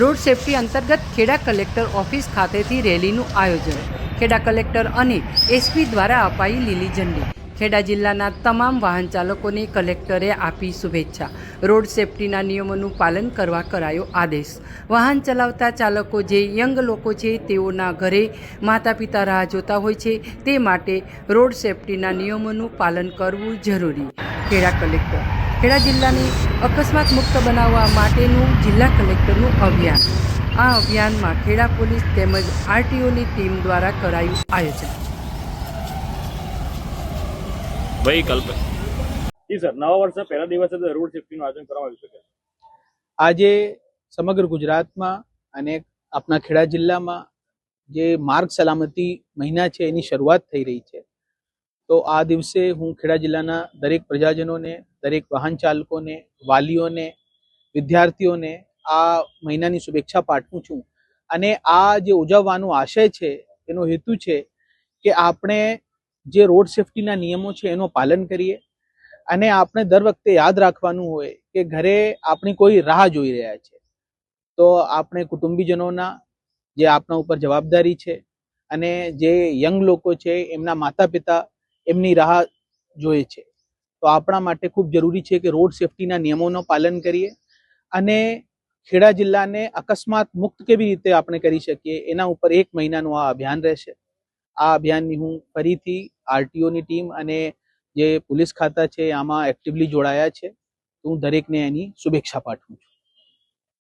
Road safety અંતર્ગત Kheda collector office ખાતેથી રેલીનું આયોજન. ખેડા કલેક્ટર અને એસપી દ્વારા અપાઈ લીલી ઝંડી. ખેડા જિલ્લાના તમામ વાહન ચાલકોને કલેક્ટરે આપી શુભેચ્છા. રોડ સેફટીના નિયમોનું પાલન કરવા કરાયો આદેશ. વાહન ચલાવતા ચાલકો જે યંગ લોકો છે તેઓના ઘરે માતા પિતા રાહ જોતા હોય છે, તે માટે રોડ સેફટીના નિયમોનું પાલન કરવું જરૂરી. ખેડા કલેક્ટર. ખેડા જિલ્લાને અકસ્માત મુક્ત બનાવવા માટેનું જિલ્લા કલેક્ટરનું અભિયાન. આ અભિયાનમાં ખેડા પોલીસ તેમજ આરટીઓની ટીમ દ્વારા કરાયું આયોજન. ભાઈ કલ્પે જી સર, નવા વર્ષના પહેલા દિવસે રોડ સેફટીનું આયોજન કરવામાં આવ્યું છે. આજે સમગ્ર ગુજરાતમાં અને આપણા ખેડા જિલ્લામાં જે માર્ગ સલામતી મહિના છે એની શરૂઆત થઈ રહી છે. તો આ દિવસે હું ખેડા જિલ્લાના દરેક પ્રજાજનોને, દરેક વાહન ચાલકોને, વાલીઓને, વિદ્યાર્થીઓને આ મહિનાની શુભેચ્છા પાઠવું છું. અને આ જે ઉજવવાનો આશય છે એનો હેતુ છે કે આપણે જે રોડ સેફટીના નિયમો છે એનું પાલન કરીએ. અને આપણે દર વખતે યાદ રાખવાનું હોય કે ઘરે આપણી કોઈ રાહ જોઈ રહ્યા છે, તો આપણે કુટુંબીજનોના જે આપણા ઉપર જવાબદારી છે અને જે યંગ લોકો છે એમના માતા પિતા એમની રાહ જોઈએ છે. તો આપણા માટે ખૂબ જરૂરી છે કે રોડ સેફટીના નિયમોનું પાલન કરીએ અને ખેડા જિલ્લાને અકસ્માત મુક્ત કેવી રીતે આપણે કરી શકીએ એના ઉપર 1 મહિનાનું આ અભિયાન રહેશે. આ અભિયાનની હું ફરીથી આરટીઓની ટીમ અને જે પોલીસ ખાતા છે આમાં એક્ટિવલી જોડાયા છે. હું દરેકને એની શુભેચ્છા પાઠવું છું.